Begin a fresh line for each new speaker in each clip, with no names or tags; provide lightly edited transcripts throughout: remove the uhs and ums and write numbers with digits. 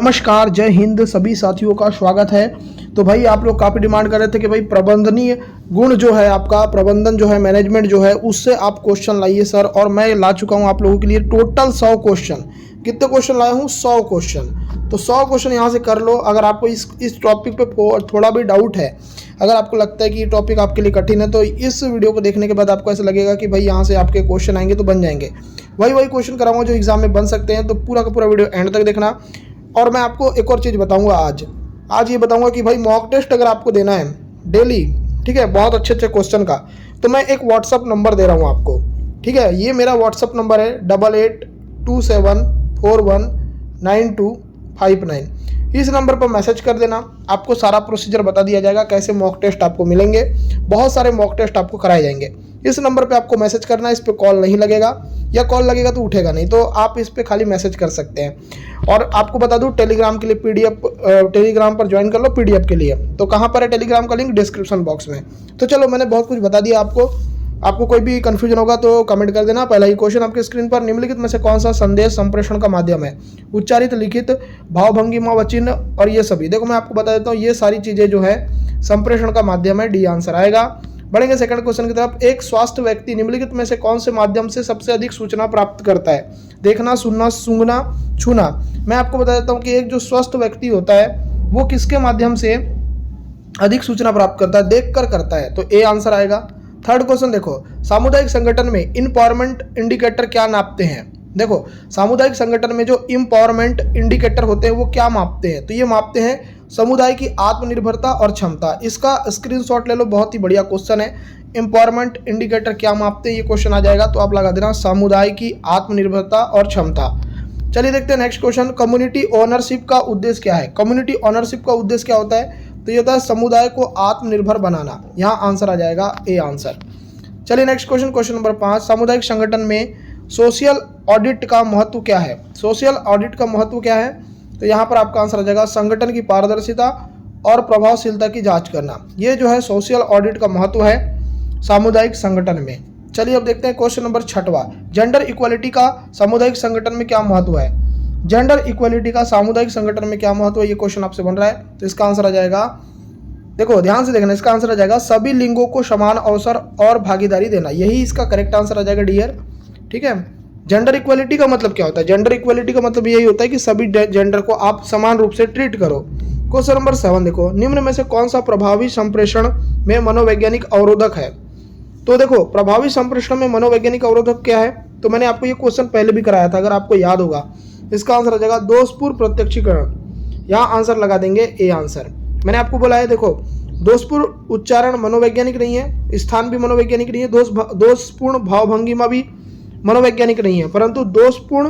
नमस्कार, जय हिंद। सभी साथियों का स्वागत है। तो भाई आप लोग काफ़ी डिमांड कर रहे थे कि भाई प्रबंधनीय गुण जो है आपका, प्रबंधन जो है, मैनेजमेंट जो है, उससे आप क्वेश्चन लाइए सर। और मैं ला चुका हूं आप लोगों के लिए टोटल 100 क्वेश्चन। कितने क्वेश्चन लाया हूं? 100 क्वेश्चन। तो 100 क्वेश्चन यहां से कर लो। अगर आपको इस टॉपिक पे थोड़ा भी डाउट है, अगर आपको लगता है कि ये टॉपिक आपके लिए कठिन है, तो इस वीडियो को देखने के बाद आपको ऐसा लगेगा कि भाई यहाँ से आपके क्वेश्चन आएंगे तो बन जाएंगे। वही क्वेश्चन कराऊंगा जो एग्जाम में बन सकते हैं। तो पूरा का पूरा वीडियो एंड तक देखना। और मैं आपको एक और चीज़ बताऊंगा आज ये बताऊंगा कि भाई मॉक टेस्ट अगर आपको देना है डेली, ठीक है, बहुत अच्छे अच्छे क्वेश्चन का, तो मैं एक व्हाट्सअप नंबर दे रहा हूँ आपको। ठीक है, ये मेरा व्हाट्सअप नंबर है 8827419259। इस नंबर पर मैसेज कर देना। आपको सारा प्रोसीजर बता दिया जाएगा, कैसे मॉक टेस्ट आपको मिलेंगे। बहुत सारे मॉक टेस्ट आपको कराए जाएंगे। इस नंबर पे आपको मैसेज करना है। इस पे कॉल नहीं लगेगा, या कॉल लगेगा तो उठेगा नहीं, तो आप इस पे खाली मैसेज कर सकते हैं। और आपको बता दूं, टेलीग्राम के लिए पीडीएफ, टेलीग्राम पर ज्वाइन कर लो पीडीएफ के लिए। तो कहाँ पर है टेलीग्राम का लिंक? डिस्क्रिप्शन बॉक्स में। तो चलो, मैंने बहुत कुछ बता दिया आपको कोई भी कंफ्यूजन होगा तो कमेंट कर देना। पहला ही क्वेश्चन आपके स्क्रीन पर, निम्नलिखित में से कौन सा संदेश संप्रेषण का माध्यम है? उच्चारित, लिखित, भावभंगिमा व चिन्ह और ये सभी। देखो मैं आपको बता देता हूँ, ये सारी चीजें जो है संप्रेषण का माध्यम है। डी आंसर आएगा। बढ़ेंगे सेकंड क्वेश्चन की तरफ। एक स्वस्थ व्यक्ति निम्नलिखित में से कौन से माध्यम से सबसे अधिक सूचना प्राप्त करता है? देखना, सुनना, सूंघना, छूना। मैं आपको बता देता हूँ कि एक जो स्वस्थ व्यक्ति होता है वो किसके माध्यम से अधिक सूचना प्राप्त करता है? देख कर करता है। तो ए आंसर आएगा। थर्ड क्वेश्चन देखो, सामुदायिक संगठन में इम्पावरमेंट इंडिकेटर क्या नापते हैं? देखो, सामुदायिक संगठन में जो इम्पावरमेंट इंडिकेटर होते हैं वो क्या मापते हैं? तो ये मापते हैं समुदाय की आत्मनिर्भरता और क्षमता। इसका स्क्रीनशॉट ले लो, बहुत ही बढ़िया क्वेश्चन है। एम्पावरमेंट इंडिकेटर क्या मापते हैं, ये क्वेश्चन आ जाएगा, तो आप लगा देना समुदाय की आत्मनिर्भरता और क्षमता। चलिए देखते हैं नेक्स्ट क्वेश्चन। कम्युनिटी ओनरशिप का उद्देश्य क्या है? कम्युनिटी ओनरशिप का उद्देश्य क्या होता है? तो ये होता है समुदाय को आत्मनिर्भर बनाना। यहाँ आंसर आ जाएगा ए आंसर। चलिए नेक्स्ट क्वेश्चन, क्वेश्चन नंबर 5। सामुदायिक संगठन में सोशल ऑडिट का महत्व क्या है? सोशल ऑडिट का महत्व क्या है? तो यहाँ पर आपका आंसर आ जाएगा संगठन की पारदर्शिता और प्रभावशीलता की जांच करना। ये जो है सोशल ऑडिट का महत्व है सामुदायिक संगठन में। चलिए अब देखते हैं क्वेश्चन नंबर 6वां। जेंडर इक्वालिटी का सामुदायिक संगठन में क्या महत्व है? जेंडर इक्वालिटी का सामुदायिक संगठन में क्या महत्व है? ये क्वेश्चन आपसे बन रहा है, तो इसका आंसर आ जाएगा, देखो ध्यान से देखना, इसका आंसर आ जाएगा सभी लिंगों को समान अवसर और भागीदारी देना। यही इसका करेक्ट आंसर आ जाएगा डियर। ठीक है, जेंडर इक्वालिटी का मतलब क्या होता है? जेंडर इक्वालिटी का मतलब यही होता है कि सभी जेंडर को आप समान रूप से ट्रीट करो। क्वेश्चन नंबर 7 देखो, निम्न में से कौन सा प्रभावी संप्रेषण में मनोवैज्ञानिक अवरोधक है? तो देखो, प्रभावी संप्रेषण में मनोवैज्ञानिक अवरोधक क्या है? तो मैंने आपको ये क्वेश्चन पहले भी कराया था, अगर आपको याद होगा। इसका आंसर आ जाएगा दोषपूर्ण प्रत्यक्षीकरण। यहाँ आंसर लगा देंगे ए आंसर। मैंने आपको बोला है, देखो, दोषपूर्ण उच्चारण मनोवैज्ञानिक नहीं है, स्थान भी मनोवैज्ञानिक नहीं है, दोषपूर्ण भावभंगिमा भी मनोवैज्ञानिक नहीं है, परंतु दोषपूर्ण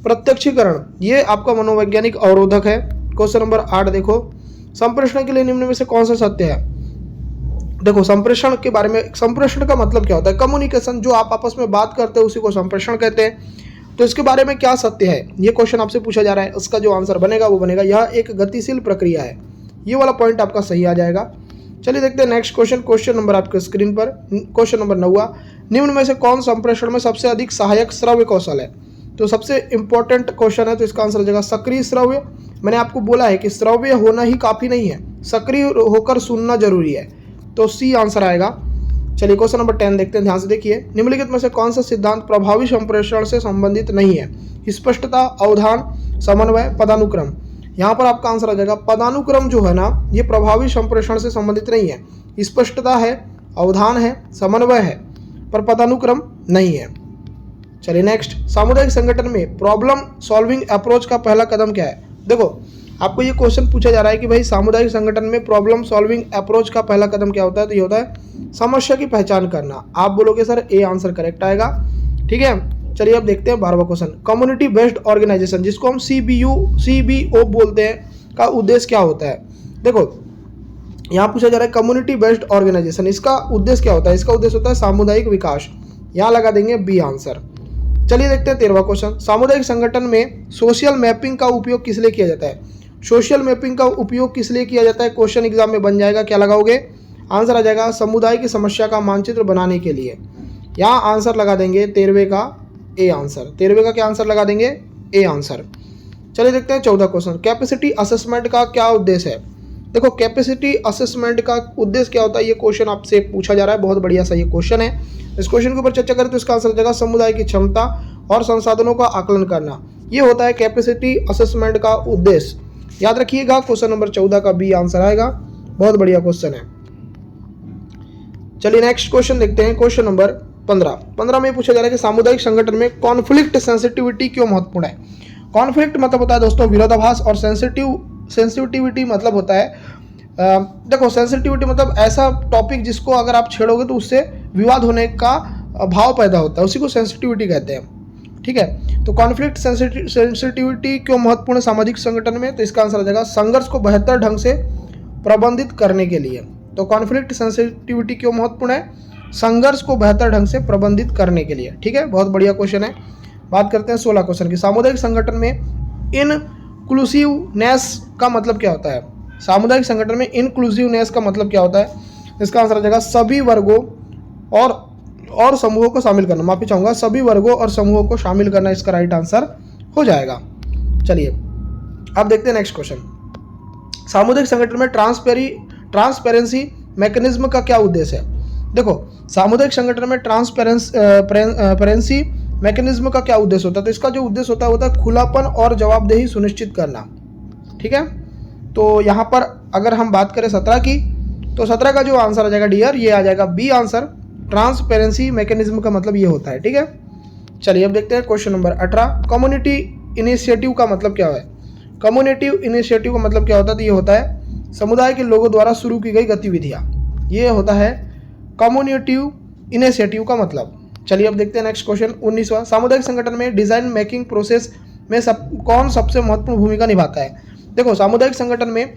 प्रत्यक्षीकरण ये आपका मनोवैज्ञानिक अवरोधक है। क्वेश्चन नंबर 8 देखो, संप्रेषण के लिए निम्न में से कौन सा सत्य है? देखो, संप्रेषण के बारे में, संप्रेषण का मतलब क्या होता है? कम्युनिकेशन, जो आप आपस में बात करते हैं उसी को संप्रेषण कहते हैं। तो इसके बारे में क्या सत्य है, ये क्वेश्चन आपसे पूछा जा रहा है। इसका जो आंसर बनेगा वो बनेगा यह एक गतिशील प्रक्रिया है। ये वाला पॉइंट आपका सही आ जाएगा। चलिए देखते हैं नेक्स्ट क्वेश्चन, क्वेश्चन नंबर आपके स्क्रीन पर, क्वेश्चन नंबर 9। निम्न में से कौन संप्रेषण में सबसे अधिक सहायक श्रव्य कौशल है? तो सबसे इंपॉर्टेंट क्वेश्चन है, तो इसका आंसर आ जाएगा सक्रिय श्रव्य। मैंने आपको बोला है कि श्रव्य होना ही काफी नहीं है, सक्रिय होकर सुनना जरूरी है, तो सी आंसर आएगा। चलिए क्वेश्चन नंबर 10 देखते हैं, ध्यान से देखिए। निम्नलिखित में से कौन सा सिद्धांत प्रभावी संप्रेषण से संबंधित नहीं है? स्पष्टता, अवधान, समन्वय, पदानुक्रम। यहाँ पर आपका आंसर आ जाएगा पदानुक्रम जो है ना, ये प्रभावी संप्रेषण से संबंधित नहीं है। स्पष्टता है, अवधान है, समन्वय है, पर पदानुक्रम नहीं है। चलिए नेक्स्ट, सामुदायिक संगठन में प्रॉब्लम सॉल्विंग अप्रोच का पहला कदम क्या है? देखो, आपको ये क्वेश्चन पूछा जा रहा है कि भाई सामुदायिक संगठन में प्रॉब्लम सॉल्विंग अप्रोच का पहला कदम क्या होता है? तो ये होता है समस्या की पहचान करना। आप बोलोगे सर ए आंसर करेक्ट आएगा। ठीक है, चलिए अब देखते हैं 12वां क्वेश्चन। कम्युनिटी बेस्ड ऑर्गेनाइजेशन, जिसको हम सीबीओ बोलते हैं, का उद्देश्य क्या होता है? देखो, यहाँ पूछा जा रहा है कम्युनिटी बेस्ड ऑर्गेनाइजेशन, इसका उद्देश्य क्या होता है? इसका उद्देश्य होता है सामुदायिक विकास। यहाँ लगा देंगे बी आंसर। चलिए देखते हैं 13वां क्वेश्चन। सामुदायिक संगठन में सोशल मैपिंग का उपयोग किस लिए किया जाता है? सोशल मैपिंग का उपयोग किस लिए किया जाता है? क्वेश्चन एग्जाम में बन जाएगा, क्या लगाओगे? आंसर आ जाएगा समुदाय की समस्या का मानचित्र बनाने के लिए। यहाँ आंसर लगा देंगे 13वें का ए आंसर। 13वें का क्या आंसर लगा देंगे? A answer. चलिए देखते हैं 14 क्वेश्चन। कैपेसिटी असेसमेंट का क्या उद्देश्य है? देखो कैपेसिटी असेसमेंट का उद्देश्य क्या होता है, ये क्वेश्चन आपसे पूछा जा रहा है। बहुत बढ़िया सा ये क्वेश्चन है। इस क्वेश्चन के ऊपर चर्चा करें तो इसका आंसर हो जाएगा समुदाय की क्षमता और संसाधनों का आकलन करना। ये होता है कैपेसिटी असेसमेंट का उद्देश्य। याद रखिएगा, क्वेश्चन नंबर 14 का बी आंसर आएगा। बहुत बढ़िया क्वेश्चन है। चलिए नेक्स्ट क्वेश्चन देखते हैं। क्वेश्चन नंबर 15 में पूछा जा रहा है कि सामुदायिक संगठन में कॉन्फ्लिक्ट सेंसिटिविटी क्यों महत्वपूर्ण है? कॉन्फ्लिक्ट मतलब होता है दोस्तों विरोधाभास, और सेंसिटिविटी मतलब होता है देखो सेंसिटिविटी मतलब ऐसा टॉपिक जिसको अगर आप छेड़ोगे तो उससे विवाद होने का भाव पैदा होता है, उसी को सेंसिटिविटी कहते हैं। ठीक है, तो कॉन्फ्लिक्ट सेंसिटिविटी क्यों महत्वपूर्ण है सामाजिक संगठन में? तो इसका आंसर आ जाएगा संघर्ष को बेहतर ढंग से प्रबंधित करने के लिए। तो कॉन्फ्लिक्ट सेंसिटिविटी क्यों महत्वपूर्ण है? संघर्ष को बेहतर ढंग से प्रबंधित करने के लिए। ठीक है, बहुत बढ़िया क्वेश्चन है। बात करते हैं 16 क्वेश्चन की। सामुदायिक संगठन में इनक्लूसिवनेस का मतलब क्या होता है? सामुदायिक संगठन में इनक्लूसिवनेस का मतलब क्या होता है? इसका आंसर आ जाएगा सभी वर्गों और समूहों को शामिल करना। माफी चाहूंगा, सभी वर्गों और समूहों को शामिल करना इसका राइट आंसर हो जाएगा। चलिए अब देखते हैं नेक्स्ट क्वेश्चन। सामुदायिक संगठन में ट्रांसपेरेंसी मैकेनिज्म का क्या उद्देश्य है? देखो सामुदायिक संगठन में ट्रांसपेरेंसी मैकेनिज्म का क्या उद्देश्य होता है? तो इसका जो उद्देश्य होता है खुलापन और जवाबदेही सुनिश्चित करना। ठीक है, तो यहाँ पर अगर हम बात करें 17 की, तो 17 का जो आंसर आ जाएगा डियर, ये आ जाएगा बी आंसर। ट्रांसपेरेंसी मैकेनिज्म का मतलब ये होता है। ठीक है, चलिए अब देखते हैं क्वेश्चन नंबर 18। कम्युनिटी इनिशिएटिव का मतलब क्या है? कम्युनिटी इनिशिएटिव का मतलब क्या होता है? तो ये होता है समुदाय के लोगों द्वारा शुरू की गई गतिविधियाँ, ये होता है कम्युनिटी इनिशिएटिव का मतलब। चलिए अब देखते हैं नेक्स्ट क्वेश्चन 19वां। सामुदायिक संगठन में डिजाइन मेकिंग प्रोसेस में कौन सबसे महत्वपूर्ण भूमिका निभाता है? देखो सामुदायिक संगठन में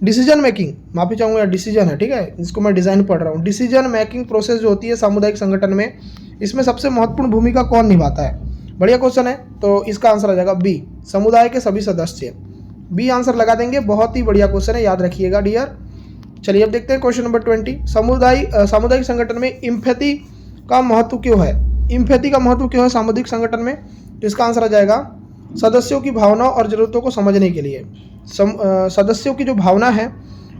डिसीजन मेकिंग, माफी चाहूँगा डिसीजन है, ठीक है, इसको मैं डिजाइन पढ़ रहा हूँ। डिसीजन मेकिंग प्रोसेस जो होती है सामुदायिक संगठन में, इसमें सबसे महत्वपूर्ण भूमिका कौन निभाता है? बढ़िया क्वेश्चन है, तो इसका आंसर आ जाएगा बी, समुदाय के सभी सदस्य। बी आंसर लगा देंगे। बहुत ही बढ़िया क्वेश्चन है, याद रखिएगा डियर। चलिए अब देखते हैं क्वेश्चन नंबर 20। सामुदायिक संगठन में इम्पैथी का महत्व क्यों है? इम्पैथी का महत्व क्यों है सामुदायिक संगठन में? तो इसका आंसर आ जाएगा सदस्यों की भावनाओं और ज़रूरतों को समझने के लिए। सदस्यों की जो भावना है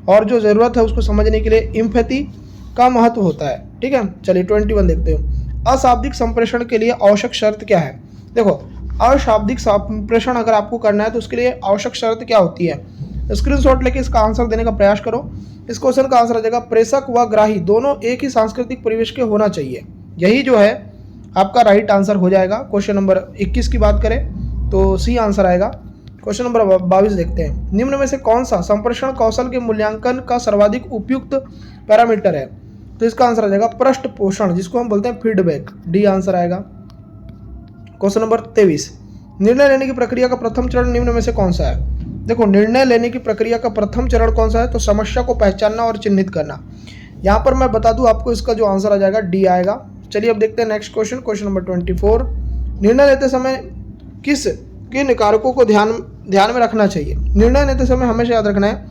और जो ज़रूरत है उसको समझने के लिए इम्पैथी का महत्व होता है। ठीक है, चलिए 21 देखते हो। अशाब्दिक संप्रेषण के लिए आवश्यक शर्त क्या है? देखो अशाब्दिक संप्रेषण अगर आपको करना है तो उसके लिए आवश्यक शर्त क्या होती है? स्क्रीनशॉट लेके इसका आंसर देने का प्रयास करो। इस क्वेश्चन का आंसर आ जाएगा प्रेषक व ग्राही दोनों एक ही सांस्कृतिक परिवेश के होना चाहिए। यही जो है आपका राइट आंसर हो जाएगा। क्वेश्चन नंबर 21 की बात करें तो सी आंसर आएगा। क्वेश्चन नंबर 22 देखते हैं। निम्न में से कौन सा संप्रेषण कौशल के मूल्यांकन का सर्वाधिक उपयुक्त पैरामीटर है? तो इसका आंसर आ जाएगा पृष्ठ पोषण, जिसको हम बोलते हैं फीडबैक। डी आंसर आएगा। Question number 23। निर्णय लेने की प्रक्रिया का प्रथम चरण निम्न में से कौन सा है? देखो निर्णय लेने की प्रक्रिया का प्रथम चरण कौन सा है? तो समस्या को पहचानना और चिन्हित करना। यहाँ पर मैं बता दूं आपको, इसका जो आंसर आ जाएगा डी आएगा। चलिए अब देखते हैं नेक्स्ट क्वेश्चन, क्वेश्चन नंबर 24। निर्णय लेते समय किन कारकों को ध्यान में रखना चाहिए? निर्णय लेते समय हमेशा याद रखना है,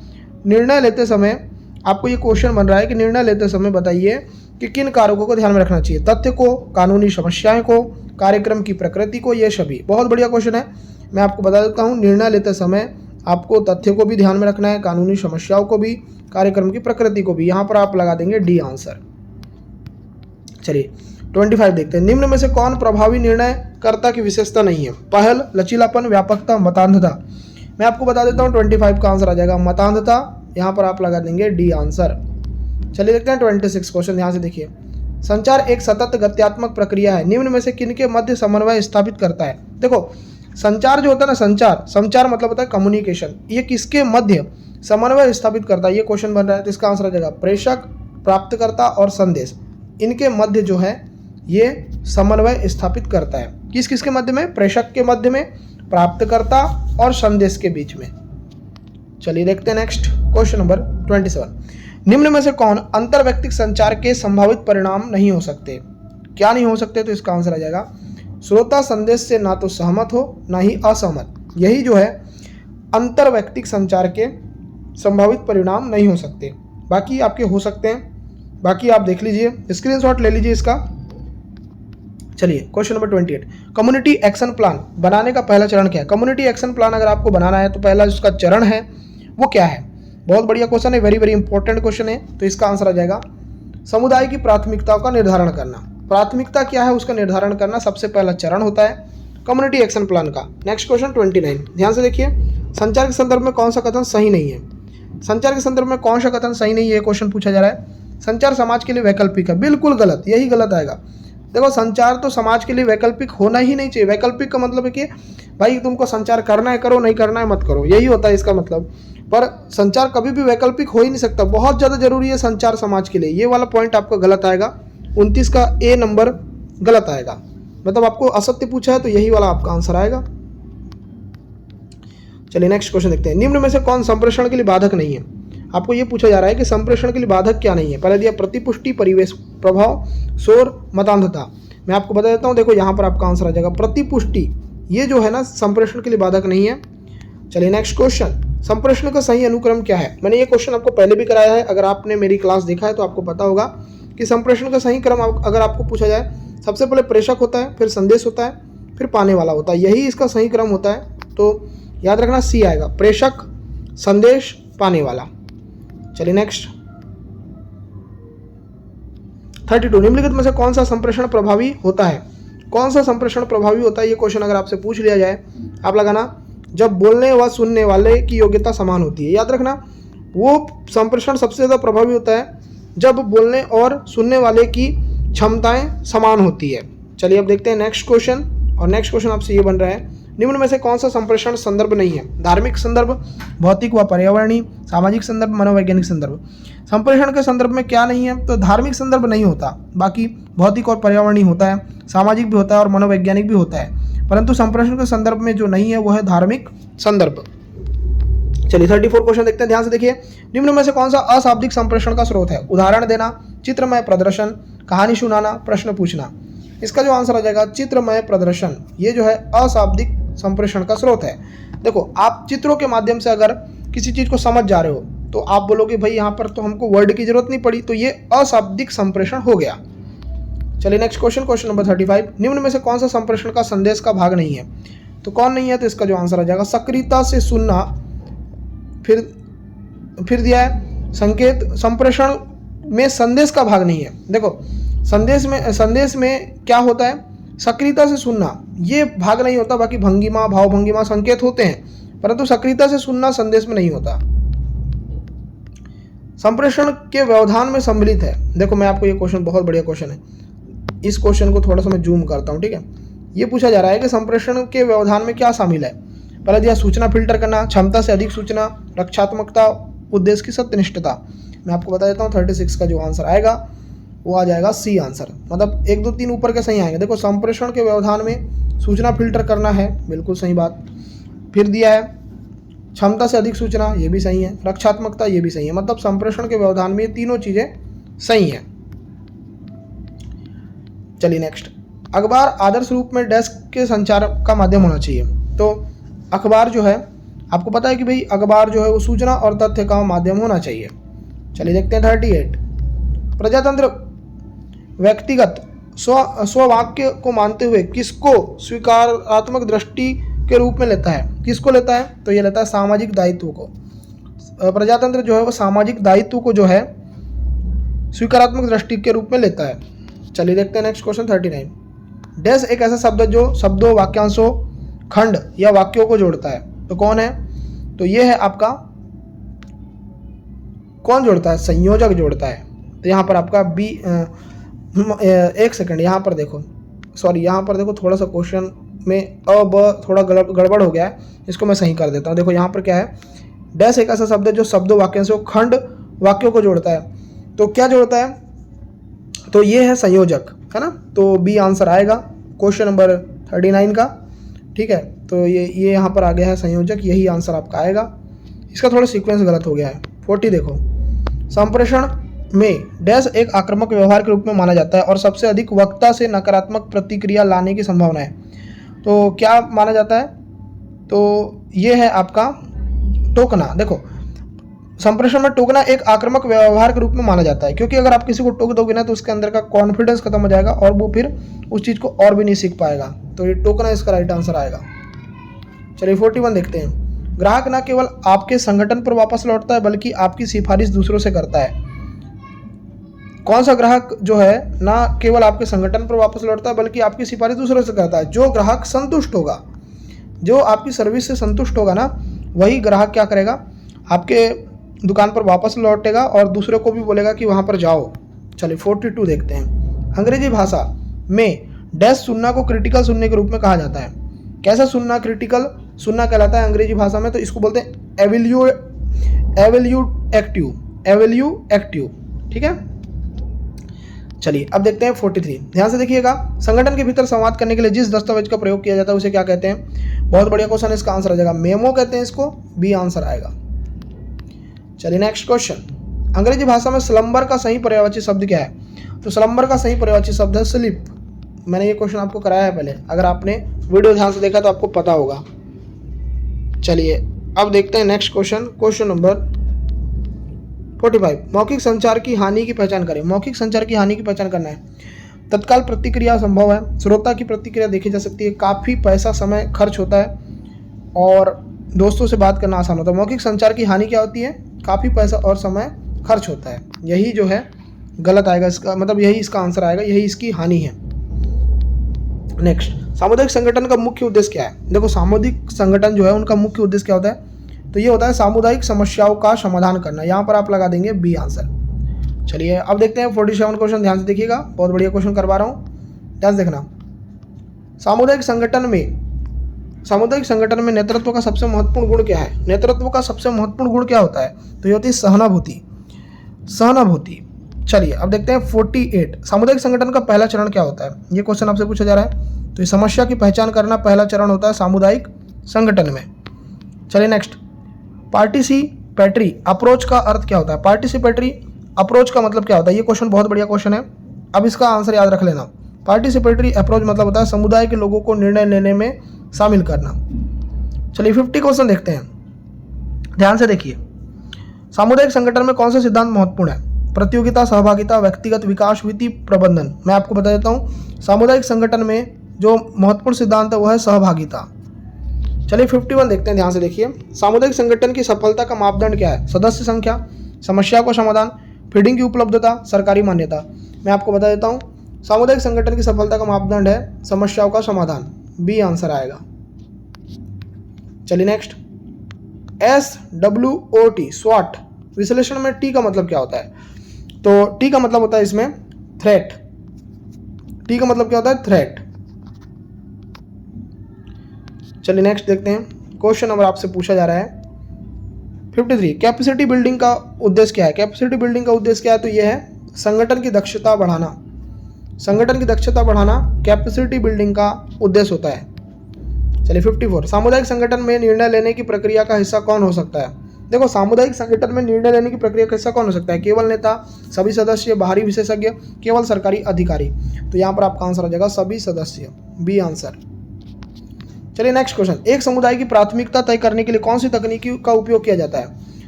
निर्णय लेते समय आपको ये क्वेश्चन बन रहा है कि निर्णय लेते समय बताइए कि किन कारकों को ध्यान में रखना चाहिए। तथ्य को, कानूनी समस्याएं को, कार्यक्रम की प्रकृति को, ये सभी। बहुत बढ़िया क्वेश्चन है, मैं आपको बता देता हूँ। निर्णय लेते समय आपको तथ्य को भी ध्यान में रखना है, कानूनी समस्याओं को भी, कार्यक्रम की प्रकृति को भी। यहाँ पर आप लगा देंगे डी आंसर। चलिए 25 देखते हैं। निम्न में से कौन प्रभावी निर्णयकर्ता की विशेषता नहीं है? पहल, लचीलापन, व्यापकता, मतान्धता। मैं आपको बता देता हूँ 25 का आंसर आ जाएगा मतान्धता। यहाँ पर आप लगा देंगे डी आंसर। चलिए देखते हैं 26 क्वेश्चन, ध्यान से देखिए। संचार एक सतत गत्यात्मक प्रक्रिया है, निम्न में से किनके मध्य समन्वय स्थापित करता है? देखो संचार जो होता है ना, संचार मतलब होता है कम्युनिकेशन, ये किसके मध्य समन्वय स्थापित करता है? ये क्वेश्चन बन रहा है, तो इसका आंसर आ जाएगा प्रेषक, प्राप्तकर्ता और संदेश। इनके मध्य जो है ये समन्वय स्थापित करता है। किस किस के मध्य में? प्रेषक के मध्य में, प्राप्तकर्ता और संदेश के बीच में। चलिए देखते हैं नेक्स्ट क्वेश्चन नंबर 27। निम्न में से कौन अंतर्व्यक्तिक संचार के संभावित परिणाम नहीं हो सकते? क्या नहीं हो सकते? तो इसका आंसर आ जाएगा श्रोता संदेश से ना तो सहमत हो ना ही असहमत। यही जो है अंतर्व्यक्तिक संचार के संभावित परिणाम नहीं हो सकते। बाकी आपके हो सकते हैं, बाकी आप देख लीजिए, स्क्रीनशॉट ले लीजिए इसका। चलिए question number 28, community action plan बनाने का पहला चरण क्या है? कम्युनिटी एक्शन प्लान अगर आपको बनाना है तो पहला उसका चरण है वो क्या है? बहुत बढ़िया क्वेश्चन है, वेरी वेरी इंपॉर्टेंट क्वेश्चन है। तो इसका आंसर आ जाएगा समुदाय की प्राथमिकताओं का निर्धारण करना। प्राथमिकता क्या है उसका निर्धारण करना सबसे पहला चरण होता है कम्युनिटी एक्शन प्लान का। नेक्स्ट क्वेश्चन 29, ध्यान से देखिए, संचार के संदर्भ में कौन सा कथन सही नहीं है? संचार के संदर्भ में कौन सा कथन सही नहीं है, क्वेश्चन पूछा जा रहा है। संचार समाज के लिए वैकल्पिक है, बिल्कुल गलत, यही गलत आएगा। देखो संचार तो समाज के लिए वैकल्पिक होना ही नहीं चाहिए। वैकल्पिक का मतलब है कि भाई तुमको संचार करना है करो, नहीं करना है मत करो, यही होता है इसका मतलब। पर संचार कभी भी वैकल्पिक हो ही नहीं सकता, बहुत ज़्यादा जरूरी है संचार समाज के लिए। ये वाला पॉइंट आपका गलत आएगा, 29 का ए नंबर गलत आएगा, मतलब आपको असत्य पूछा है तो यही वाला आपका आंसर आएगा। चलिए नेक्स्ट क्वेश्चन देखते हैं, निम्न में से कौन संप्रेषण के लिए बाधक नहीं है? आपको ये पूछा जा रहा है कि संप्रेषण के लिए बाधक क्या नहीं है। पहले दिया प्रतिपुष्टि, परिवेश प्रभाव, शोर, मतान्धता। मैं आपको बता देता हूँ, देखो यहाँ पर आपका आंसर आ जाएगा प्रतिपुष्टि, ये जो है ना संप्रेषण के लिए बाधक नहीं है। चलिए नेक्स्ट क्वेश्चन, संप्रेषण का सही अनुक्रम क्या है? मैंने ये क्वेश्चन आपको पहले भी कराया है, अगर आपने मेरी क्लास देखा है तो आपको पता होगा कि संप्रेषण का सही क्रम अगर आपको पूछा जाए, सबसे पहले प्रेषक होता है, फिर संदेश होता है, फिर पाने वाला होता है, यही इसका सही क्रम होता है। तो याद रखना सी आएगा, प्रेषक, संदेश, पाने वाला। चलिए नेक्स्ट 32, निम्नलिखित में से कौन सा संप्रेषण प्रभावी होता है? कौन सा संप्रेषण प्रभावी होता है, ये क्वेश्चन अगर आपसे पूछ लिया जाए, आप लगाना जब बोलने व सुनने वाले की योग्यता समान होती है। याद रखना वो संप्रेषण सबसे ज़्यादा प्रभावी होता है जब बोलने और सुनने वाले की क्षमताएं समान होती है। चलिए अब देखते हैं नेक्स्ट क्वेश्चन, और नेक्स्ट क्वेश्चन आपसे ये बन रहा है, निम्न में से कौन सा संप्रेषण संदर्भ नहीं है? धार्मिक संदर्भ, भौतिक व पर्यावरणीय, सामाजिक संदर्भ, मनोवैज्ञानिक संदर्भ। संप्रेषण के संदर्भ में क्या नहीं है? तो धार्मिक संदर्भ नहीं होता, बाकी भौतिक और पर्यावरणीय होता है, सामाजिक भी होता है और मनोवैज्ञानिक भी होता है, परंतु संप्रेषण के संदर्भ में जो नहीं है वो है धार्मिक संदर्भ। चलिए 34 क्वेश्चन देखते हैं, ध्यान से देखिए, निम्न में से कौन सा अशाब्दिक संप्रेषण का स्रोत है? उदाहरण देना, चित्रमय प्रदर्शन, कहानी सुनाना, प्रश्न पूछना। इसका जो आंसर आ जाएगा चित्रमय प्रदर्शन, ये जो है अशाब्दिक संप्रेषण का स्रोत है। देखो आप चित्रों के माध्यम से अगर किसी चीज को समझ जा रहे हो तो आप बोलोगे भाई यहाँ पर तो हमको वर्ड की जरूरत नहीं पड़ी, तो ये अशाब्दिक संप्रेषण हो गया। चलिए नेक्स्ट क्वेश्चन, क्वेश्चन नंबर 35, निम्न में से कौन सा संप्रेषण का संदेश का भाग नहीं है? तो कौन नहीं है? तो इसका जो आंसर आ जाएगा सक्रियता से सुनना, फिर दिया है संकेत। संप्रेषण में संदेश का भाग नहीं है। देखो संदेश में क्या होता है? सक्रियता से सुनना, ये भाग नहीं होता, बाकी भंगिमा, भाव भंगिमा, संकेत होते हैं, परंतु सक्रियता से सुनना संदेश में नहीं होता। संप्रेषण के व्यवधान में सम्मिलित है। देखो मैं आपको ये क्वेश्चन, बहुत बढ़िया क्वेश्चन है, इस क्वेश्चन को थोड़ा सा मैं जूम करता हूँ, ठीक है। ये पूछा जा रहा है कि संप्रेषण के व्यवधान में क्या शामिल है? पहले दिया सूचना फिल्टर करना, क्षमता से अधिक सूचना, रक्षात्मकता, उद्देश्य की सत्यनिष्ठता। मैं आपको बता देता हूँ 36 का जो आंसर आएगा वो आ जाएगा सी आंसर, मतलब 1 2 3 ऊपर के सही आएंगे। देखो संप्रेषण के व्यवधान में सूचना फिल्टर करना है, बिल्कुल सही बात। फिर दिया है क्षमता से अधिक सूचना, ये भी सही है। रक्षात्मकता, ये भी सही है। मतलब संप्रेषण के व्यवधान में ये तीनों चीजें सही हैं। चलिए नेक्स्ट, अखबार आदर्श रूप में डेस्क के संचार का माध्यम होना चाहिए। तो अखबार जो है, आपको पता है कि भाई अखबार जो है वो सूचना और तथ्य का माध्यम होना चाहिए। चलिए देखते हैं 38, प्रजातंत्र व्यक्तिगत स्ववाक्य को मानते हुए किसको स्वीकारात्मक दृष्टि के रूप में लेता है? किसको लेता है? तो ये लेता है सामाजिक दायित्व को। प्रजातंत्र जो है वो सामाजिक दायित्व को जो है स्वीकारात्मक दृष्टि के रूप में लेता है। चलिए देखते हैं नेक्स्ट क्वेश्चन 39, डैश एक ऐसा शब्द जो शब्दों, वाक्यांशों, खंड या वाक्यों को जोड़ता है। तो कौन है? तो ये है आपका, कौन जोड़ता है? संयोजक जोड़ता है। तो यहाँ पर आपका बी, एक सेकंड, यहाँ पर देखो, सॉरी यहाँ पर देखो, थोड़ा सा क्वेश्चन में थोड़ा गड़बड़ हो गया है, इसको मैं सही कर देता हूँ। देखो यहाँ पर क्या है, डैश एक ऐसा शब्द है जो शब्दों, वाक्यांशों, खंड, वाक्यों को जोड़ता है। तो क्या जोड़ता है? तो ये है संयोजक, है ना। तो बी आंसर आएगा क्वेश्चन नंबर 39 का, ठीक है। तो ये यहाँ पर आ गया है संयोजक, यही आंसर आपका आएगा। इसका थोड़ा सीक्वेंस गलत हो गया है। 40 देखो, संप्रेषण में डैश एक आक्रामक व्यवहार के रूप में माना जाता है और सबसे अधिक वक्ता से नकारात्मक प्रतिक्रिया लाने की संभावना है। तो क्या माना जाता है? तो ये है आपका टोकना। देखो संप्रेषण में टोकना एक आक्रामक व्यवहार के रूप में माना जाता है, क्योंकि अगर आप किसी को टोक दोगे ना तो उसके अंदर का कॉन्फिडेंस खत्म हो जाएगा और वो फिर उस चीज़ को और भी नहीं सीख पाएगा। तो ये टोकना इसका राइट आंसर आएगा। चलिए 41 देखते हैं। ग्राहक न केवल आपके संगठन पर वापस लौटता है बल्कि आपकी सिफारिश दूसरों से करता है। कौन सा ग्राहक जो है ना केवल आपके संगठन पर वापस लौटता है बल्कि आपकी सिफारिश दूसरों से करता है? जो ग्राहक संतुष्ट होगा, जो आपकी सर्विस से संतुष्ट होगा ना, वही ग्राहक क्या करेगा, आपके दुकान पर वापस लौटेगा और दूसरों को भी बोलेगा कि वहाँ पर जाओ। चलिए 42 देखते हैं। अंग्रेजी भाषा में डैश सुनना को क्रिटिकल सुनने के रूप में कहा जाता है। कैसा सुनना क्रिटिकल सुनना कहलाता है अंग्रेजी भाषा में? तो इसको बोलते हैं एवैल्यूएटिव। ठीक है, चलिए अब देखते हैं 43। ध्यान से देखिएगा। संगठन के भीतर संवाद करने के लिए जिस दस्तावेज का प्रयोग किया जाता है उसे क्या कहते हैं? बहुत बढ़िया क्वेश्चन, इसका आंसर आ जाएगा मेमो कहते हैं इसको, बी आंसर आएगा। चलिए नेक्स्ट क्वेश्चन। अंग्रेजी भाषा में स्लम्बर का सही पर्यायवाची शब्द क्या है? तो स्लम्बर का सही पर्यायवाची शब्द है स्लीप। मैंने ये क्वेश्चन आपको कराया है पहले, अगर आपने वीडियो ध्यान से देखा तो आपको पता होगा। चलिए अब देखते हैं नेक्स्ट क्वेश्चन, क्वेश्चन नंबर 45। मौखिक संचार की हानि की पहचान करें। मौखिक संचार की हानि की पहचान करना है। तत्काल प्रतिक्रिया संभव है, श्रोता की प्रतिक्रिया देखी जा सकती है, काफ़ी पैसा समय खर्च होता है और दोस्तों से बात करना आसान होता है। मौखिक संचार की हानि क्या होती है? काफ़ी पैसा और समय खर्च होता है। यही जो है गलत आएगा इसका, मतलब यही इसका आंसर आएगा, यही इसकी हानि है। नेक्स्ट, सामुदायिक संगठन का मुख्य उद्देश्य क्या है? देखो सामुदायिक संगठन जो है उनका मुख्य उद्देश्य क्या होता है? तो ये होता है सामुदायिक समस्याओं का समाधान करना। यहाँ पर आप लगा देंगे बी आंसर। चलिए अब देखते हैं 47 क्वेश्चन, ध्यान से देखिएगा, बहुत बढ़िया क्वेश्चन करवा रहा हूँ, ध्यान से देखना। सामुदायिक संगठन में नेतृत्व का सबसे महत्वपूर्ण गुण क्या है? नेतृत्व का सबसे महत्वपूर्ण गुण क्या होता है? तो ये होती है सहानुभूति। चलिए अब देखते हैं 48। सामुदायिक संगठन का पहला चरण क्या होता है? ये क्वेश्चन आपसे पूछा जा रहा है। तो ये समस्या की पहचान करना पहला चरण होता है सामुदायिक संगठन में। चलिए नेक्स्ट, पार्टिसिपेटरी अप्रोच का अर्थ क्या होता है? पार्टिसिपेटरी अप्रोच का मतलब क्या होता है? ये क्वेश्चन बहुत बढ़िया क्वेश्चन है, अब इसका आंसर याद रख लेना। पार्टिसिपेटरी अप्रोच मतलब होता है समुदाय के लोगों को निर्णय लेने में शामिल करना। चलिए 50 क्वेश्चन देखते हैं, ध्यान से देखिए। सामुदायिक संगठन में कौन सा सिद्धांत महत्वपूर्ण है? प्रतियोगिता, सहभागिता, व्यक्तिगत विकास, वित्तीय प्रबंधन। मैं आपको बता देता हूँ, सामुदायिक संगठन में जो महत्वपूर्ण सिद्धांत है वो है सहभागिता। चलिए 51 देखते हैं, ध्यान से देखिए। सामुदायिक संगठन की सफलता का मापदंड क्या है? सदस्य संख्या, समस्या का समाधान, फंडिंग की उपलब्धता, सरकारी मान्यता। मैं आपको बता देता हूँ, सामुदायिक संगठन की सफलता का मापदंड है समस्याओं का समाधान, बी आंसर आएगा। चलिए नेक्स्ट, SWOT स्वॉट विश्लेषण में टी का मतलब क्या होता है? तो टी का मतलब होता है इसमें थ्रेट। टी का मतलब क्या होता है? थ्रेट। चलिए नेक्स्ट देखते हैं, क्वेश्चन नंबर आपसे पूछा जा रहा है 53। कैपेसिटी बिल्डिंग का उद्देश्य क्या है? कैपेसिटी बिल्डिंग का उद्देश्य क्या है? तो यह है संगठन की दक्षता बढ़ाना। संगठन की दक्षता बढ़ाना कैपेसिटी बिल्डिंग का उद्देश्य होता है। चलिए 54। सामुदायिक संगठन में निर्णय लेने की प्रक्रिया का हिस्सा कौन हो सकता है? देखो सामुदायिक संगठन में निर्णय लेने की प्रक्रिया का हिस्सा कौन हो सकता है? केवल नेता, सभी सदस्य, बाहरी विशेषज्ञ, केवल सरकारी अधिकारी। तो यहाँ पर आपका आंसर आ जाएगा सभी सदस्य, बी आंसर। चलिए नेक्स्ट क्वेश्चन। एक समुदाय की प्राथमिकता तय करने के लिए कौन सी तकनीकी का उपयोग किया जाता है?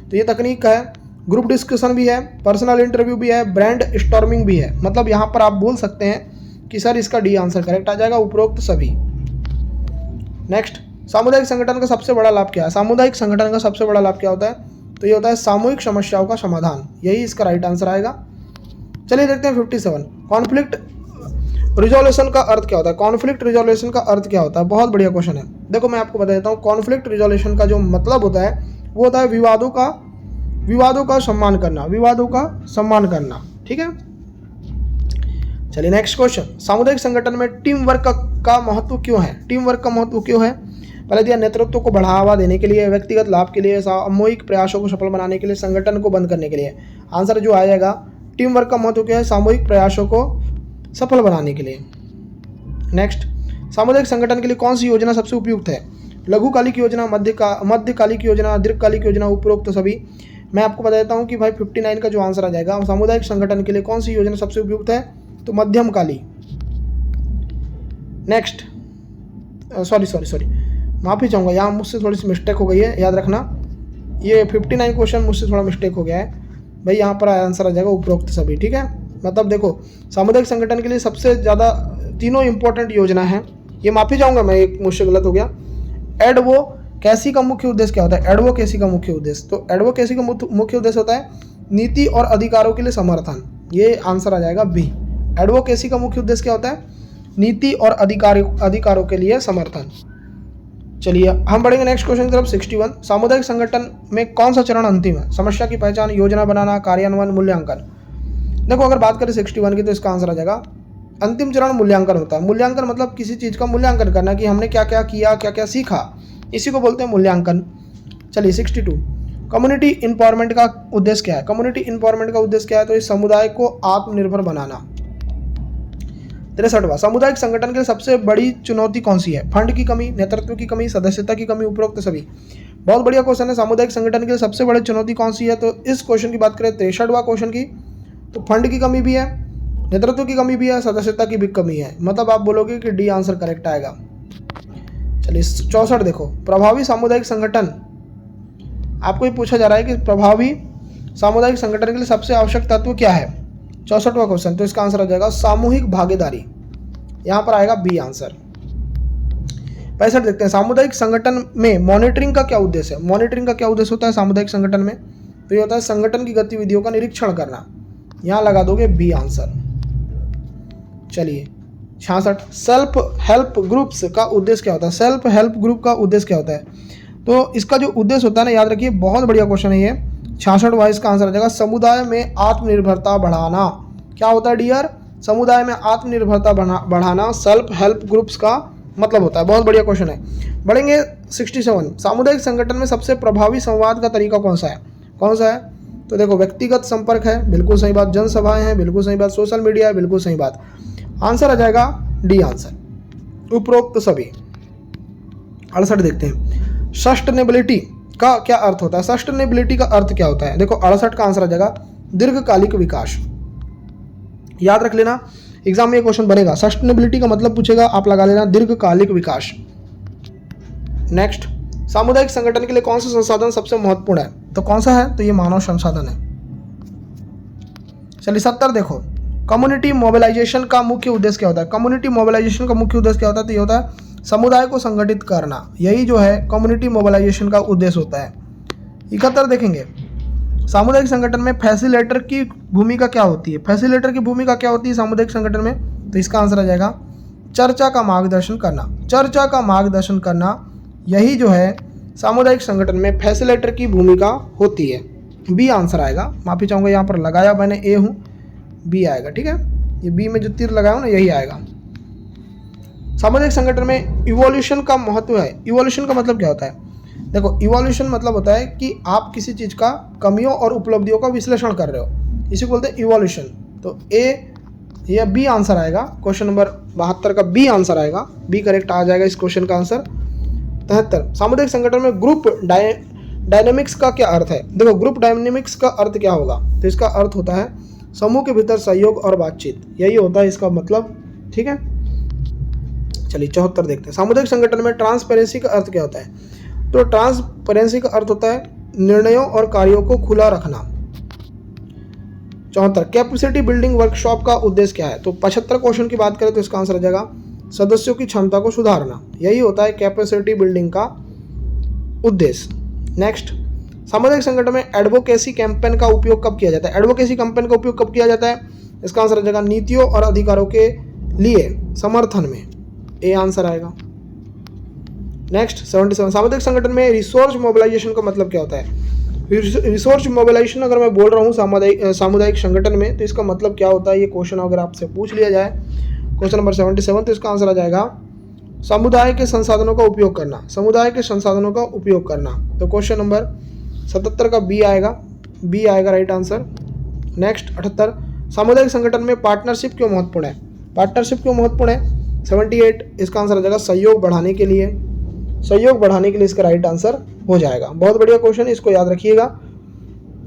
तो ये तकनीक है ग्रुप डिस्कशन भी है, पर्सनल इंटरव्यू भी है, ब्रांड स्टॉर्मिंग भी है। मतलब यहाँ पर आप बोल सकते हैं कि सर इसका डी आंसर करेक्ट आ जाएगा, उपरोक्त सभी। नेक्स्ट, सामुदायिक संगठन का सबसे बड़ा लाभ क्या है? सामुदायिक संगठन का सबसे बड़ा लाभ क्या होता है? तो ये होता है सामूहिक समस्याओं का समाधान, यही इसका राइट आंसर आएगा। चलिए देखते हैं 57। कॉन्फ्लिक्ट रिजोल्यूशन का अर्थ क्या होता है? कॉन्फ्लिक्ट रिजोल्यूशन का अर्थ क्या होता है? बहुत बढ़िया क्वेश्चन है। देखो मैं आपको बता देता हूँ, कॉन्फ्लिक्ट रिजोल्यूशन का जो मतलब होता है वो होता है विवादों का सम्मान करना, ठीक है। चलिए नेक्स्ट क्वेश्चन। सामुदायिक संगठन में टीम वर्क का महत्व क्यों है? टीम वर्क का महत्व क्यों है? पहले दिया नेतृत्व को बढ़ावा देने के लिए, व्यक्तिगत लाभ के लिए, सामूहिक प्रयासों को सफल बनाने के लिए, संगठन को बंद करने के लिए। आंसर जो आएगा, टीम वर्क का महत्व क्या है? सामूहिक प्रयासों को सफल बनाने के लिए। नेक्स्ट, सामुदायिक संगठन के लिए कौन सी योजना सबसे उपयुक्त है? लघुकालिक योजना, मध्यकालिक योजना, दीर्घकालिक योजना, उपरोक्त सभी। मैं आपको बता देता हूँ कि भाई 59 का जो आंसर आ जाएगा, सामुदायिक संगठन के लिए कौन सी योजना सबसे उपयुक्त है? तो मध्यमकाली। नेक्स्ट, सॉरी माफ़ी चाहूँगा, यहाँ मुझसे थोड़ी सी मिस्टेक हो गई है, याद रखना। ये 59 क्वेश्चन मुझसे थोड़ा मिस्टेक हो गया है भाई, यहाँ पर आंसर आ जाएगा उपरोक्त सभी। ठीक है, मतलब देखो सामुदायिक संगठन के लिए सबसे ज़्यादा तीनों इंपॉर्टेंट योजना है। ये माफी चाहूँगा मैं, एक मुझसे गलत हो गया। एडवोकेसी का मुख्य उद्देश्य क्या होता है? एडवोकेसी का मुख्य उद्देश्य, तो एडवोकेसी का मुख्य उद्देश्य होता है नीति और अधिकारों के लिए समर्थन। ये आंसर आ जाएगा बी। एडवोकेसी का मुख्य उद्देश्य क्या होता है? नीति और अधिकारों के लिए समर्थन। चलिए हम बढ़ेंगे नेक्स्ट क्वेश्चन की तरफ। 61, सामुदायिक संगठन में कौन सा चरण अंतिम है? समस्या की पहचान, योजना बनाना, कार्यान्वयन, मूल्यांकन। देखो अगर बात करें 61 की तो इसका आंसर आ जाएगा अंतिम चरण मूल्यांकन होता है। मूल्यांकन मतलब किसी चीज़ का मूल्यांकन करना कि हमने क्या क्या किया, क्या क्या सीखा, इसी को बोलते हैं मूल्यांकन। चलिए 62, कम्युनिटी इम्पावरमेंट का उद्देश्य क्या है? कम्युनिटी इम्पावरमेंट का उद्देश्य क्या है? तो इस समुदाय को आत्मनिर्भर बनाना। 63वां, सामुदायिक संगठन के लिए सबसे बड़ी चुनौती कौन सी है? फंड की कमी, नेतृत्व की कमी, सदस्यता की कमी, उपरोक्त सभी। बहुत बढ़िया क्वेश्चन है। सामुदायिक संगठन के लिए सबसे बड़ी चुनौती कौन सी है? तो इस क्वेश्चन की बात करें 63वां क्वेश्चन की, तो फंड की कमी भी है, नेतृत्व की कमी भी है, सदस्यता की भी कमी है। मतलब आप बोलोगे कि डी आंसर करेक्ट आएगा। चलिए 64 देखो, प्रभावी सामुदायिक संगठन, आपको ये पूछा जा रहा है कि प्रभावी सामुदायिक संगठन के लिए सबसे आवश्यक तत्व क्या है? 64वां क्वेश्चन, तो इसका आंसर आ जाएगा सामूहिक भागीदारी। यहां पर आएगा बी आंसर। 65 देखते हैं, सामुदायिक संगठन में मॉनिटरिंग का क्या उद्देश्य है? मॉनिटरिंग का क्या उद्देश्य होता है सामुदायिक संगठन में? तो ये होता है संगठन की गतिविधियों का निरीक्षण करना। यहां लगा दोगे बी आंसर। चलिए 66, सेल्फ हेल्प ग्रुप्स का उद्देश्य क्या होता है? सेल्फ हेल्प ग्रुप का उद्देश्य क्या होता है? तो इसका जो उद्देश्य होता है ना, याद रखिए, बहुत बढ़िया क्वेश्चन है ये। 66वां इसका आंसर आ जाएगा समुदाय में आत्मनिर्भरता बढ़ाना। क्या होता है डियर? समुदाय में आत्मनिर्भरता बढ़ाना सेल्फ हेल्प ग्रुप्स का मतलब होता है। बहुत बढ़िया क्वेश्चन है। बढ़ेंगे 67, सामुदायिक संगठन में सबसे प्रभावी संवाद का तरीका कौन सा है? कौन सा है? तो देखो व्यक्तिगत संपर्क है, बिल्कुल सही बात। जनसभाएं हैं, बिल्कुल सही बात। सोशल मीडिया है, बिल्कुल सही बात। आंसर आ जाएगा डी आंसर, उपरोक्त सभी। 68 देखते हैं, सस्टेनेबिलिटी का क्या अर्थ होता है? सस्टेनेबिलिटी का अर्थ क्या होता है? देखो 68 का आंसर आ जाएगा दीर्घकालिक विकास। याद रख लेना, एग्जाम में ये क्वेश्चन बनेगा। सस्टेनेबिलिटी का मतलब पूछेगा, आप लगा लेना दीर्घकालिक विकास। नेक्स्ट, सामुदायिक संगठन के लिए कौन सा संसाधन सबसे महत्वपूर्ण है? तो कौन सा है? तो ये मानव संसाधन है। चलिए 70 देखो, कम्युनिटी मोबिलाइजेशन का मुख्य उद्देश्य क्या होता है? कम्युनिटी मोबिलाइजेशन का मुख्य उद्देश्य क्या होता है? तो ये होता है समुदाय को संगठित करना। यही जो है कम्युनिटी मोबिलाइजेशन का उद्देश्य होता है। 71 देखेंगे, सामुदायिक संगठन में फैसिलिटेटर की भूमिका क्या होती है? फैसिलिटेटर की भूमिका क्या होती है सामुदायिक संगठन में? तो इसका आंसर आ जाएगा चर्चा का मार्गदर्शन करना। चर्चा का मार्गदर्शन करना, यही जो है सामुदायिक संगठन में फैसिलिटेटर की भूमिका होती है। बी आंसर आएगा। माफी चाहूँगा, यहाँ पर लगाया मैंने ए हूँ, बी आएगा। ठीक है, ये बी में जो तीर लगाया हूँ ना, यही आएगा। सामुदायिक संगठन में इवोल्यूशन का महत्व है। इवोल्यूशन का मतलब क्या होता है? देखो इवोल्यूशन मतलब होता है कि आप किसी चीज़ का कमियों और उपलब्धियों का विश्लेषण कर रहे हो, इसी को बोलते हैं इवोल्यूशन। तो ए या बी आंसर आएगा। क्वेश्चन नंबर 72 का बी आंसर आएगा। बी करेक्ट आ जाएगा इस क्वेश्चन का आंसर। 73, सामुदायिक संगठन में ग्रुप डायनेमिक्स का क्या अर्थ है? देखो ग्रुप डायनेमिक्स का अर्थ क्या होगा? तो इसका अर्थ होता है समूह के भीतर सहयोग और बातचीत, यही होता है इसका मतलब। ठीक है, चलिए 74 देखते हैं, सामुदायिक संगठन में ट्रांसपेरेंसी का अर्थ क्या होता है? तो ट्रांसपेरेंसी का अर्थ होता है निर्णयों और कार्यों को खुला रखना। 74, कैपेसिटी बिल्डिंग वर्कशॉप का उद्देश्य क्या है? तो 75 क्वेश्चन की बात करें तो इसका आंसर आ जाएगा सदस्यों की क्षमता को सुधारना। यही होता है कैपेसिटी बिल्डिंग का उद्देश्य। नेक्स्ट, सामुदायिक संगठन में एडवोकेसी कैंपेन का उपयोग कब किया जाता है? एडवोकेसी कैंपेन का उपयोग कब किया जाता है? इसका आंसर आ जाएगा नीतियों और अधिकारों के लिए समर्थन में। ए आंसर आएगा। नेक्स्ट 77, सामुदायिक संगठन में रिसोर्स मोबिलाइजेशन का मतलब क्या होता है? रिसोर्स मोबिलाइजेशन अगर मैं बोल रहा हूँ सामुदायिक संगठन में, तो इसका मतलब क्या होता है? ये क्वेश्चन अगर आपसे पूछ लिया जाए, क्वेश्चन नंबर 77, तो इसका आंसर आ जाएगा समुदाय के संसाधनों का उपयोग करना। समुदाय के संसाधनों का उपयोग करना। तो क्वेश्चन नंबर 77 का बी आएगा। बी आएगा राइट आंसर। नेक्स्ट 78, सामुदायिक संगठन में पार्टनरशिप क्यों महत्वपूर्ण है? पार्टनरशिप क्यों महत्वपूर्ण है? 78, इसका आंसर आ जाएगा सहयोग बढ़ाने के लिए। सहयोग बढ़ाने के लिए इसका राइट आंसर हो जाएगा। बहुत बढ़िया क्वेश्चन, इसको याद रखिएगा।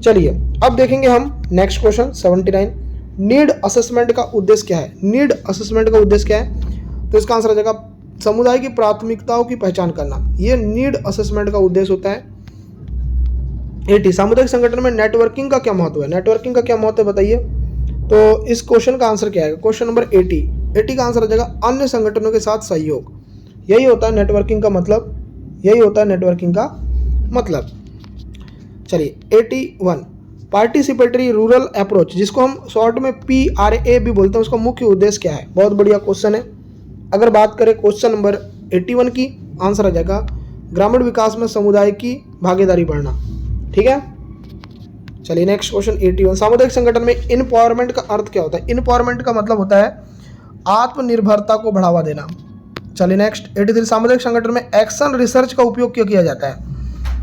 चलिए अब देखेंगे हम नेक्स्ट क्वेश्चन 79, नीड असेसमेंट का उद्देश्य क्या है? नीड असेसमेंट का उद्देश्य क्या है? तो इसका आंसर आ जाएगा समुदाय की प्राथमिकताओं की पहचान करना। ये नीड असेसमेंट का उद्देश्य होता है। 80 सामुदायिक संगठन में नेटवर्किंग का क्या महत्व है? नेटवर्किंग का क्या महत्व है बताइए। तो इस क्वेश्चन का आंसर क्या है? क्वेश्चन नंबर 80 का आंसर आ जाएगा अन्य संगठनों के साथ सहयोग। यही होता है नेटवर्किंग का मतलब, यही होता है नेटवर्किंग का मतलब। चलिए 81 पार्टिसिपेटरी रूरल अप्रोच, जिसको हम शॉर्ट में PRA भी बोलते हैं, उसका मुख्य उद्देश्य क्या है? बहुत बढ़िया क्वेश्चन है। अगर बात करें क्वेश्चन नंबर 81 की, आंसर आ जाएगा ग्रामीण विकास में समुदाय की भागीदारी बढ़ना। ठीक है, चलिए नेक्स्ट क्वेश्चन 81 सामुदायिक संगठन में इनपावरमेंट का अर्थ क्या होता है? इनपावरमेंट का मतलब होता है आत्मनिर्भरता को बढ़ावा देना। चलिए नेक्स्ट 83 सामुदायिक संगठन में एक्शन रिसर्च का उपयोग क्यों किया जाता है?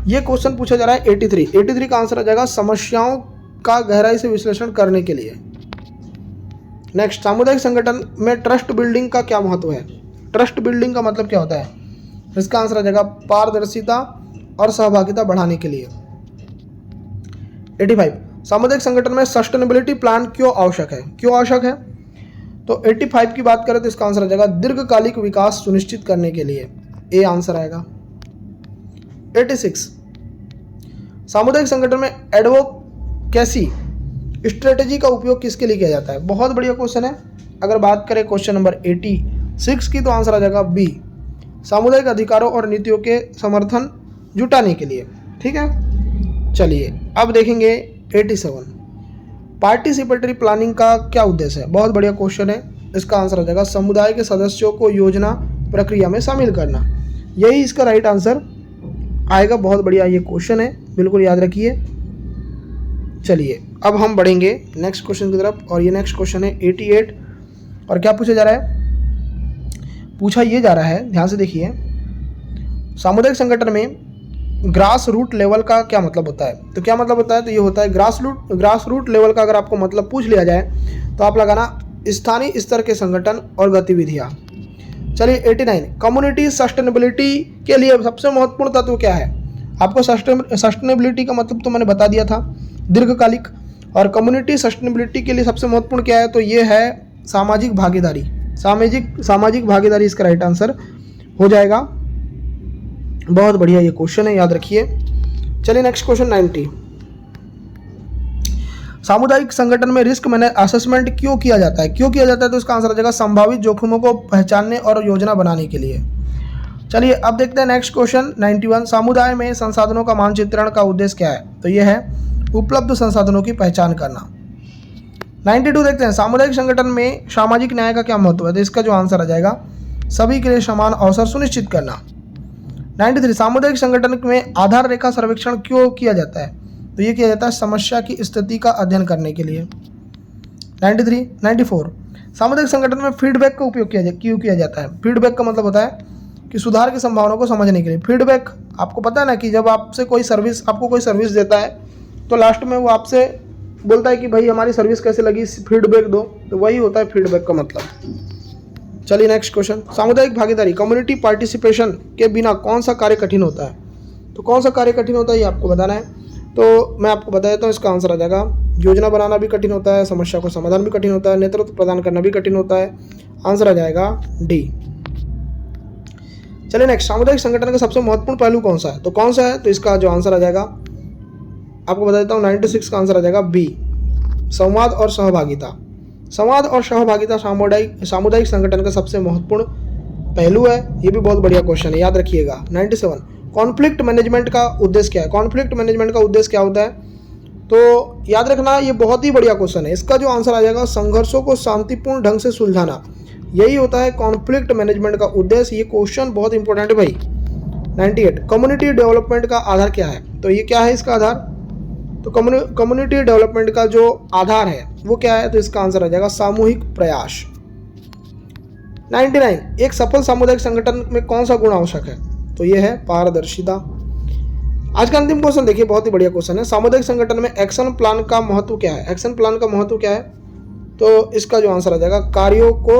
ये क्वेश्चन पूछा जा रहा है 83 का आंसर आ जाएगा समस्याओं का गहराई से विश्लेषण करने के लिए। नेक्स्ट सामुदायिक संगठन में ट्रस्ट बिल्डिंग का क्या महत्व है? ट्रस्ट बिल्डिंग का मतलब क्या होता है? इसका आंसर आ जाएगा पारदर्शिता और सहभागिता बढ़ाने के लिए। 85 सामुदायिक संगठन में सस्टेनेबिलिटी प्लान क्यों आवश्यक है? क्यों आवश्यक है? तो 85 की बात करें तो इसका आंसर आ जाएगा दीर्घकालिक विकास सुनिश्चित करने के लिए। ए आंसर आएगा। 86 सामुदायिक संगठन में एडवोकेसी स्ट्रेटेजी का उपयोग किसके लिए किया जाता है? बहुत बढ़िया क्वेश्चन है। अगर बात करें क्वेश्चन नंबर 86 की, तो आंसर आ जाएगा बी, सामुदायिक अधिकारों और नीतियों के समर्थन जुटाने के लिए। ठीक है, चलिए अब देखेंगे 87 पार्टिसिपेटरी प्लानिंग का क्या उद्देश्य है? बहुत बढ़िया क्वेश्चन है। इसका आंसर आ जाएगा समुदाय के सदस्यों को योजना प्रक्रिया में शामिल करना। यही इसका राइट आंसर आएगा। बहुत बढ़िया ये क्वेश्चन है, बिल्कुल याद रखिए। चलिए अब हम बढ़ेंगे नेक्स्ट क्वेश्चन की तरफ, और ये नेक्स्ट क्वेश्चन है 88। और क्या पूछा जा रहा है? पूछा ये जा रहा है, ध्यान से देखिए, सामुदायिक संगठन में ग्रास रूट लेवल का क्या मतलब होता है? तो क्या मतलब होता है? तो ये होता है ग्रास रूट लेवल का अगर आपको मतलब पूछ लिया जाए तो आप लगाना स्थानीय स्तर के संगठन और गतिविधियाँ। चलिए 89 कम्युनिटी सस्टेनेबिलिटी के लिए सबसे महत्वपूर्ण तत्व क्या है? आपको सस्टेनेबिलिटी का मतलब तो मैंने बता दिया था, दीर्घकालिक। और कम्युनिटी सस्टेनेबिलिटी के लिए सबसे महत्वपूर्ण क्या है? तो ये है सामाजिक भागीदारी। सामाजिक भागीदारी इसका राइट आंसर हो जाएगा। बहुत बढ़िया ये क्वेश्चन है, याद रखिए। चलिए नेक्स्ट क्वेश्चन 90 सामुदायिक संगठन में रिस्क असेसमेंट क्यों किया जाता है? क्यों किया जाता है? तो इसका आंसर आ जाएगा संभावित जोखिमों को पहचानने और योजना बनाने के लिए। चलिए अब देखते हैं नेक्स्ट क्वेश्चन 91 समुदाय में संसाधनों का मानचित्रण का उद्देश्य क्या है? तो यह है उपलब्ध संसाधनों की पहचान करना। 92 देखते हैं सामुदायिक संगठन में सामाजिक न्याय का क्या महत्व है? तो इसका जो आंसर आ जाएगा सभी के लिए समान अवसर सुनिश्चित करना। 93 सामुदायिक संगठन में आधार रेखा सर्वेक्षण क्यों किया जाता है? तो ये किया जाता है समस्या की स्थिति का अध्ययन करने के लिए। 94 सामुदायिक संगठन में फीडबैक का उपयोग क्यों किया जाता है? फीडबैक का मतलब होता है कि सुधार की संभावनाओं को समझने के लिए। फीडबैक आपको पता है ना कि जब आपको कोई सर्विस देता है तो लास्ट में वो आपसे बोलता है कि भाई हमारी सर्विस कैसे लगी, फीडबैक दो। तो वही होता है फीडबैक का मतलब। चलिए नेक्स्ट क्वेश्चन सामुदायिक भागीदारी कम्युनिटी पार्टिसिपेशन के बिना कौन सा कार्य कठिन होता है? तो कौन सा कार्य कठिन होता है ये आपको बताना है। तो मैं आपको बता देता हूँ, इसका आंसर आ जाएगा योजना बनाना भी कठिन होता है, समस्या को समाधान भी कठिन होता है, नेतृत्व प्रदान करना भी कठिन होता है। आंसर आ जाएगा डी। चलिए नेक्स्ट सामुदायिक संगठन का सबसे महत्वपूर्ण पहलू कौन सा है? तो कौन सा है? तो इसका जो आंसर आ जाएगा आपको बता देता हूँ 96 का आंसर आ जाएगा बी, संवाद और सहभागिता। संवाद और सहभागिता सामुदायिक संगठन का सबसे महत्वपूर्ण पहलू है। ये भी बहुत बढ़िया क्वेश्चन है, याद रखिएगा। 97 कॉन्फ्लिक्ट मैनेजमेंट का उद्देश्य क्या है? कॉन्फ्लिक्ट मैनेजमेंट का उद्देश्य क्या होता है? तो याद रखना, ये बहुत ही बढ़िया क्वेश्चन है। इसका जो आंसर आ जाएगा संघर्षों को शांतिपूर्ण ढंग से सुलझाना। यही होता है कॉन्फ्लिक्ट मैनेजमेंट का उद्देश्य। ये क्वेश्चन बहुत इंपॉर्टेंट है भाई। 98 कम्युनिटी डेवलपमेंट का आधार क्या है? तो ये क्या है इसका आधार? तो कम्युनिटी डेवलपमेंट का जो आधार है वो क्या है? तो इसका आंसर आ जाएगा सामूहिक प्रयास। 99 एक सफल सामुदायिक संगठन में कौन सा गुण आवश्यक है? तो ये है पारदर्शिता। आज का अंतिम क्वेश्चन देखिए, बहुत ही बढ़िया क्वेश्चन है। सामुदायिक संगठन में एक्शन प्लान का महत्व क्या है? एक्शन प्लान का महत्व क्या है? तो इसका जो आंसर आ जाएगा कार्यों को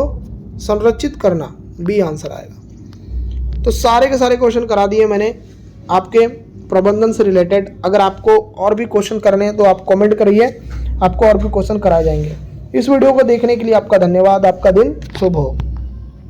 संरक्षित करना। बी आंसर आएगा। तो सारे के सारे क्वेश्चन करा दिए मैंने आपके प्रबंधन से रिलेटेड। अगर आपको और भी क्वेश्चन करने हैं तो आप कमेंट करिए, आपको और भी क्वेश्चन कराए जाएंगे। इस वीडियो को देखने के लिए आपका धन्यवाद। आपका दिन शुभ हो।